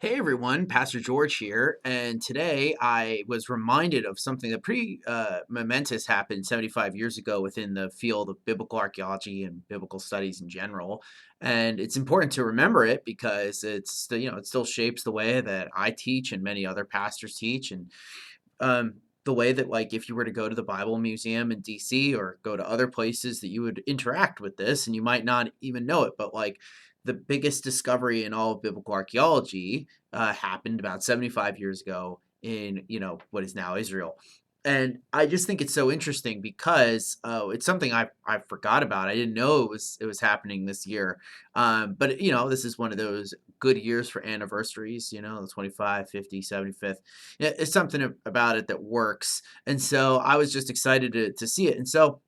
Hey everyone, Pastor George here, and today I was reminded of something that pretty momentous happened 75 years ago within the field of biblical archaeology and biblical studies in general. And it's important to remember it because it still shapes the way that I teach and many other pastors teach, and um, the way that, like, if you were to go to the Bible Museum in DC or go to other places, that you would interact with this and you might not even know it. But, like, the biggest discovery in all of biblical archaeology happened about 75 years ago in, what is now Israel. And I just think it's so interesting because it's something I forgot about. I didn't know it was happening this year. But this is one of those good years for anniversaries, the 25, 50, 75th. It's something about it that works. And so I was just excited to see it. And so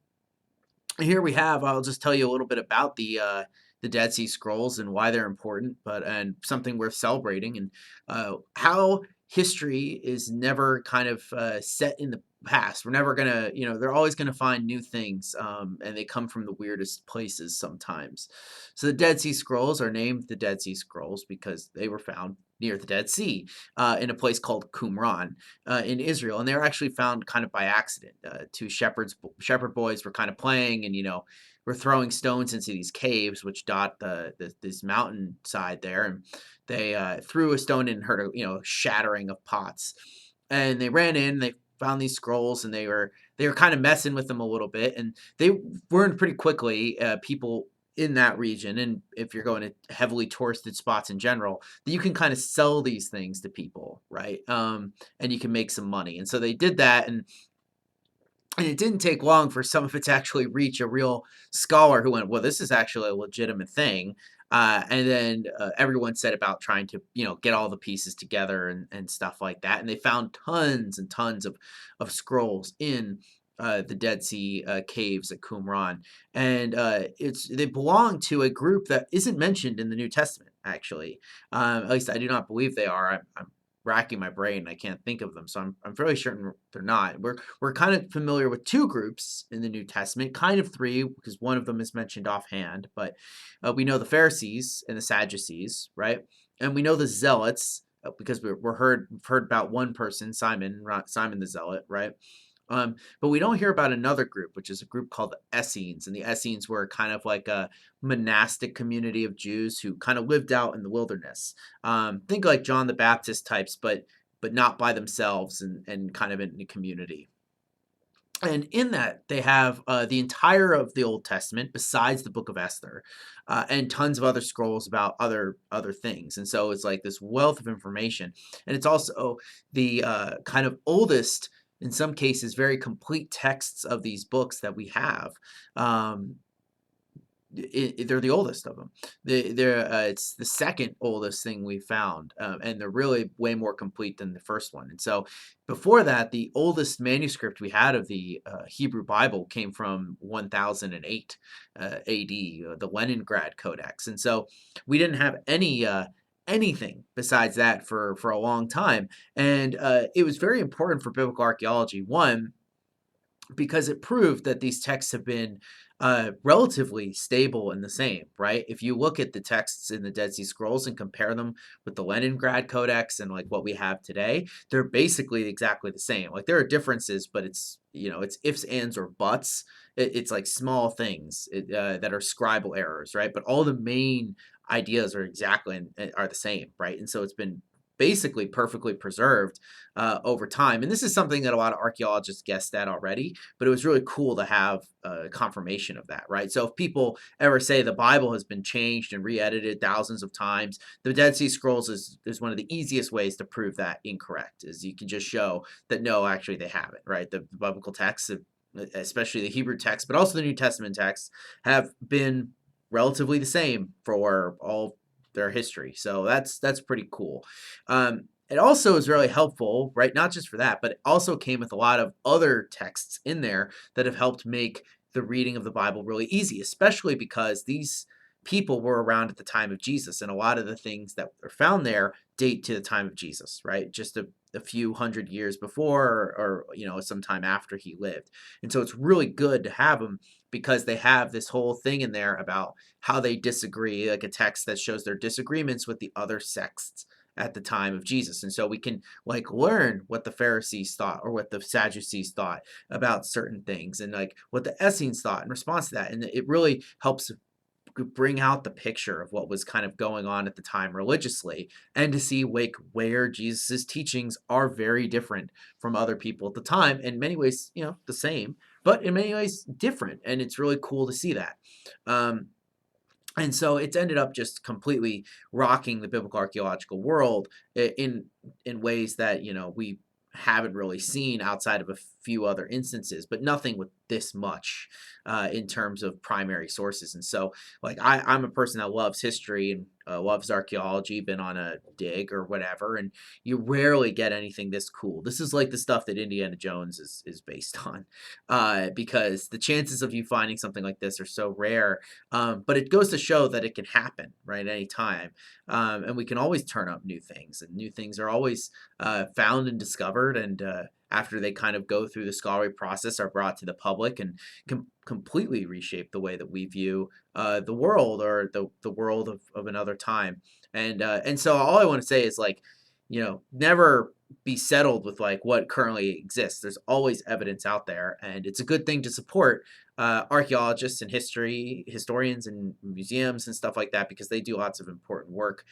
here we have, I'll just tell you a little bit about the Dead Sea Scrolls and why they're important, but and something worth celebrating, and how history is never kind of set in the past. We're never gonna, they're always gonna find new things, and they come from the weirdest places sometimes. So the Dead Sea Scrolls are named the Dead Sea Scrolls because they were found near the Dead Sea, in a place called Qumran, in Israel, and they were actually found kind of by accident. Two shepherd boys were kind of playing, and were throwing stones into these caves which dot this mountainside there, and they threw a stone and heard a shattering of pots, and they ran in. They found these scrolls, and they were kind of messing with them a little bit, and they learned pretty quickly, people in that region, and if you're going to heavily touristed spots in general, that you can kind of sell these things to people, right? And you can make some money. And so they did that, and it didn't take long for some of it to actually reach a real scholar who went, well, this is actually a legitimate thing. And then everyone set about trying to, get all the pieces together and stuff like that. And they found tons and tons of scrolls in the Dead Sea caves at Qumran. And they belong to a group that isn't mentioned in the New Testament, actually. At least I do not believe they are. I'm racking my brain. I can't think of them, so I'm fairly certain they're not. We're kind of familiar with two groups in the New Testament, kind of three, because one of them is mentioned offhand. But we know the Pharisees and the Sadducees, right? And we know the Zealots, because we've heard about one person, Simon the Zealot, right? But we don't hear about another group, which is a group called the Essenes. And the Essenes were kind of like a monastic community of Jews who kind of lived out in the wilderness. Think like John the Baptist types, but not by themselves, and kind of in a community. And in that, they have the entire of the Old Testament, besides the Book of Esther, and tons of other scrolls about other things. And so it's like this wealth of information, and it's also the kind of oldest, in some cases, very complete texts of these books that we have. Um, they're the oldest of them. It's the second oldest thing we found, and they're really way more complete than the first one. And so, before that, the oldest manuscript we had of the Hebrew Bible came from 1008 A.D., the Leningrad Codex. And so, we didn't have anything besides that for a long time. And it was very important for biblical archaeology. One, because it proved that these texts have been relatively stable and the same, right? If you look at the texts in the Dead Sea Scrolls and compare them with the Leningrad Codex and like what we have today, they're basically exactly the same. Like there are differences, but it's ifs, ands, or buts. It's like small things that are scribal errors, right? But all the main ideas are exactly and are the same, right? And so it's been basically perfectly preserved over time. And this is something that a lot of archaeologists guessed at already, but it was really cool to have confirmation of that, right? So if people ever say the Bible has been changed and re-edited thousands of times, the Dead Sea Scrolls is one of the easiest ways to prove that incorrect. Is you can just show that no, actually they haven't, right? The biblical texts, especially the Hebrew text, but also the New Testament texts, have been relatively the same for all their history. So that's pretty cool. It also is really helpful, right? Not just for that, but it also came with a lot of other texts in there that have helped make the reading of the Bible really easy, especially because these people were around at the time of Jesus, and a lot of the things that are found there date to the time of Jesus, right? Just a few hundred years before, or sometime after he lived. And so it's really good to have them because they have this whole thing in there about how they disagree, like a text that shows their disagreements with the other sects at the time of Jesus. And so we can like learn what the Pharisees thought or what the Sadducees thought about certain things, and like what the Essenes thought in response to that. And it really helps bring out the picture of what was kind of going on at the time religiously, and to see like where Jesus's teachings are very different from other people at the time, in many ways, the same, but in many ways different. And it's really cool to see that. um, and so it's ended up just completely rocking the biblical archaeological world in ways that we haven't really seen outside of a few other instances, but nothing with this much in terms of primary sources. And so, like, I'm a person that loves history and loves archaeology, been on a dig or whatever, and you rarely get anything this cool. This is like the stuff that Indiana Jones is based on, because the chances of you finding something like this are so rare. But it goes to show that it can happen, right, anytime. And we can always turn up new things, and new things are always found and discovered, and after they kind of go through the scholarly process, are brought to the public and completely reshape the way that we view the world, or the world of another time. And so all I want to say is, like, never be settled with like what currently exists. There's always evidence out there, and it's a good thing to support archaeologists and historians and museums and stuff like that, because they do lots of important work.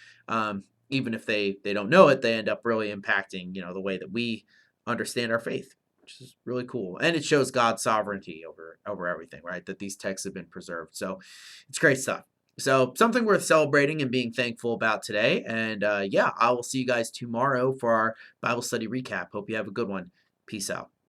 Even if they don't know it, they end up really impacting the way that we understand our faith, which is really cool. And it shows God's sovereignty over everything, right? That these texts have been preserved. So it's great stuff. So something worth celebrating and being thankful about today. And yeah, I will see you guys tomorrow for our Bible study recap. Hope you have a good one. Peace out.